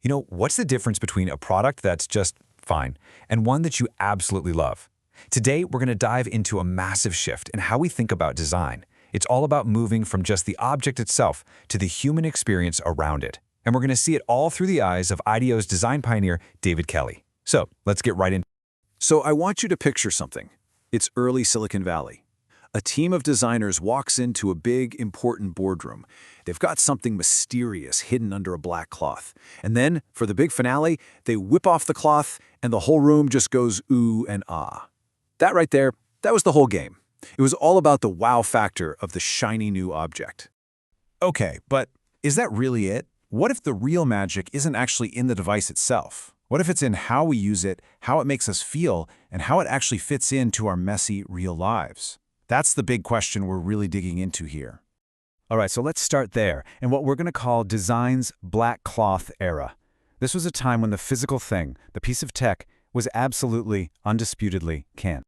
What's the difference between a product that's just fine and one that you absolutely love? Today, we're going to dive into a massive shift in how we think about design. It's all about moving from just the object itself to the human experience around it. And we're going to see it all through the eyes of IDEO's design pioneer, David Kelley. So let's get right in. So I want you to picture something. It's early Silicon Valley. A team of designers walks into a big, important boardroom. They've got something mysterious hidden under a black cloth. And then, for the big finale, they whip off the cloth, and the whole room just goes ooh and ah. That right there, that was the whole game. It was all about the wow factor of the shiny new object. Okay, but is that really it? What if the real magic isn't actually in the device itself? What if it's in how we use it, how it makes us feel, and how it actually fits into our messy, real lives? That's the big question we're really digging into here. All right, so let's start there, in what we're going to call design's black cloth era. This was a time when the physical thing, the piece of tech, was absolutely, undisputedly king.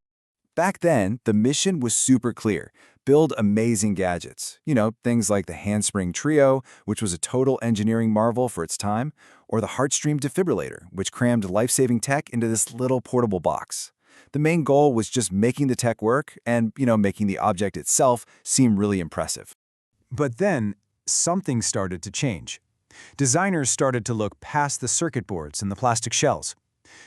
Back then, the mission was super clear. Build amazing gadgets. Things like the handspring trio, which was a total engineering marvel for its time, or the heartstream defibrillator, which crammed life-saving tech into this little portable box. The main goal was just making the tech work and, making the object itself seem really impressive. But then, something started to change. Designers started to look past the circuit boards and the plastic shells.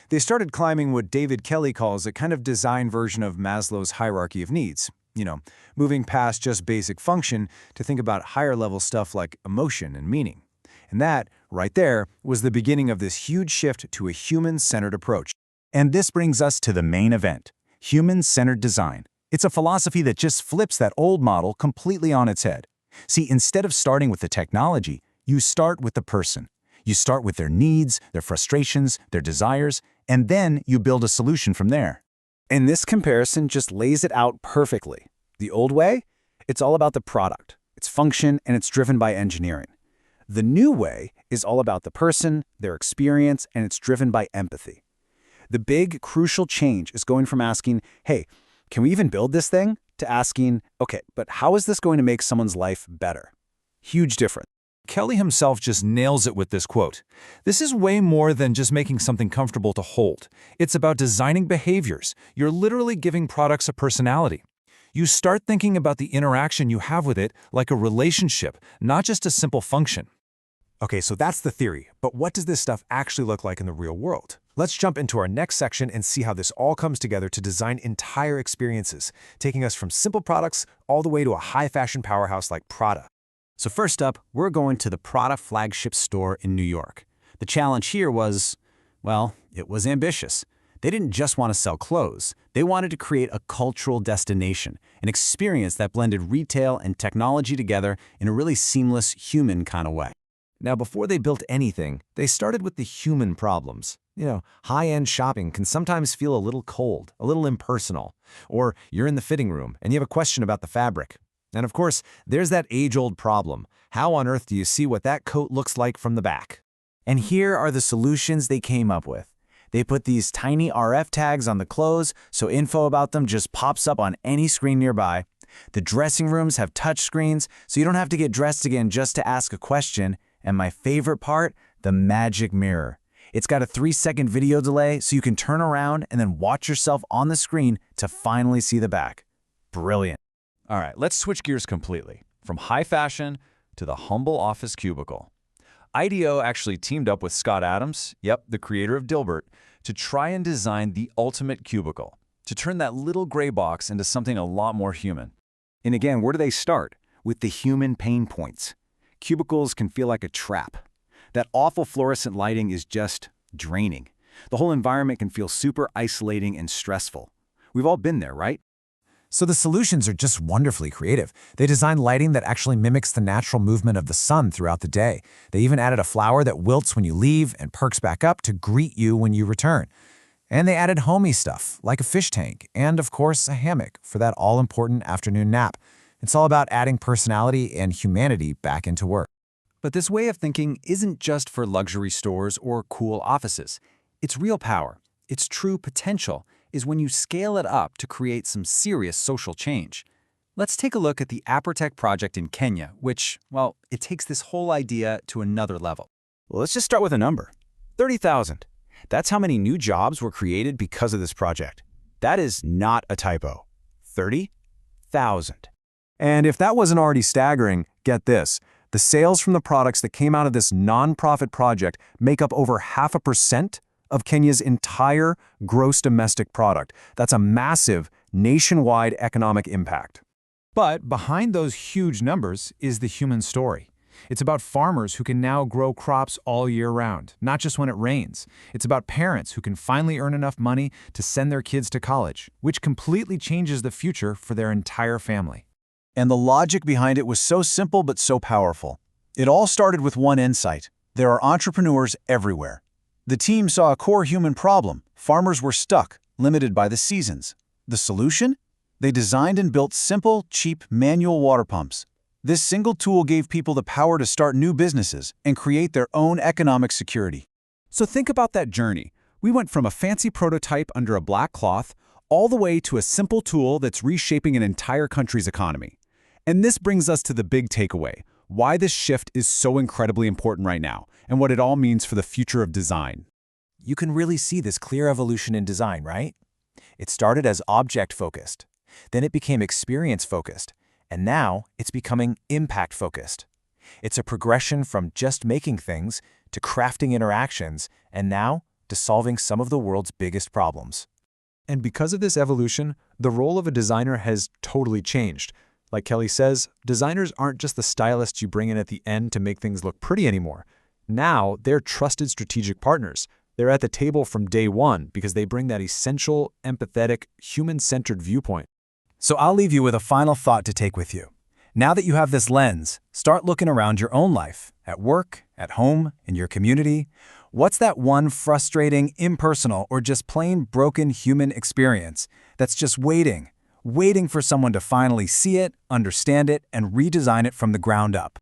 They started climbing what David Kelley calls a kind of design version of Maslow's hierarchy of needs. Moving past just basic function to think about higher-level stuff like emotion and meaning. And that, right there, was the beginning of this huge shift to a human-centered approach. And this brings us to the main event, human-centered design. It's a philosophy that just flips that old model completely on its head. See, instead of starting with the technology, you start with the person. You start with their needs, their frustrations, their desires, and then you build a solution from there. And this comparison just lays it out perfectly. The old way? It's all about the product, its function, and it's driven by engineering. The new way is all about the person, their experience, and it's driven by empathy. The big, crucial change is going from asking, hey, can we even build this thing? To asking, okay, but how is this going to make someone's life better? Huge difference. Kelley himself just nails it with this quote. This is way more than just making something comfortable to hold. It's about designing behaviors. You're literally giving products a personality. You start thinking about the interaction you have with it like a relationship, not just a simple function. Okay, so that's the theory, but what does this stuff actually look like in the real world? Let's jump into our next section and see how this all comes together to design entire experiences, taking us from simple products all the way to a high-fashion powerhouse like Prada. So first up, we're going to the Prada flagship store in New York. The challenge here was, well, it was ambitious. They didn't just want to sell clothes. They wanted to create a cultural destination, an experience that blended retail and technology together in a really seamless, human kind of way. Now, before they built anything, they started with the human problems. High-end shopping can sometimes feel a little cold, a little impersonal. Or you're in the fitting room and you have a question about the fabric. And of course, there's that age-old problem. How on earth do you see what that coat looks like from the back? And here are the solutions they came up with. They put these tiny RF tags on the clothes so info about them just pops up on any screen nearby. The dressing rooms have touch screens so you don't have to get dressed again just to ask a question. And my favorite part, the magic mirror. It's got a 3-second video delay so you can turn around and then watch yourself on the screen to finally see the back. Brilliant. All right, let's switch gears completely, from high fashion to the humble office cubicle. IDEO actually teamed up with Scott Adams, the creator of Dilbert, to try and design the ultimate cubicle, to turn that little gray box into something a lot more human. And again, where do they start? With the human pain points. Cubicles can feel like a trap. That awful fluorescent lighting is just draining. The whole environment can feel super isolating and stressful. We've all been there, right? So the solutions are just wonderfully creative. They designed lighting that actually mimics the natural movement of the sun throughout the day. They even added a flower that wilts when you leave and perks back up to greet you when you return. And they added homey stuff, like a fish tank, and of course a hammock for that all-important afternoon nap. It's all about adding personality and humanity back into work. But this way of thinking isn't just for luxury stores or cool offices. It's real power. Its true potential is when you scale it up to create some serious social change. Let's take a look at the Apertech project in Kenya, which, well, it takes this whole idea to another level. Well, let's just start with a number. 30,000. That's how many new jobs were created because of this project. That is not a typo. 30,000. And if that wasn't already staggering, get this. The sales from the products that came out of this nonprofit project make up over 0.5% of Kenya's entire gross domestic product. That's a massive nationwide economic impact. But behind those huge numbers is the human story. It's about farmers who can now grow crops all year round, not just when it rains. It's about parents who can finally earn enough money to send their kids to college, which completely changes the future for their entire family. And the logic behind it was so simple but so powerful. It all started with one insight. There are entrepreneurs everywhere. The team saw a core human problem. Farmers were stuck, limited by the seasons. The solution? They designed and built simple, cheap, manual water pumps. This single tool gave people the power to start new businesses and create their own economic security. So think about that journey. We went from a fancy prototype under a black cloth all the way to a simple tool that's reshaping an entire country's economy. And this brings us to the big takeaway, why this shift is so incredibly important right now, and what it all means for the future of design. You can really see this clear evolution in design, right? It started as object-focused, then it became experience-focused, and now it's becoming impact-focused. It's a progression from just making things to crafting interactions, and now to solving some of the world's biggest problems. And because of this evolution, the role of a designer has totally changed. Like Kelley says, designers aren't just the stylists you bring in at the end to make things look pretty anymore. Now, they're trusted strategic partners. They're at the table from day one because they bring that essential, empathetic, human-centered viewpoint. So I'll leave you with a final thought to take with you. Now that you have this lens, start looking around your own life, at work, at home, in your community. What's that one frustrating, impersonal, or just plain broken human experience that's just waiting for someone to finally see it, understand it, and redesign it from the ground up?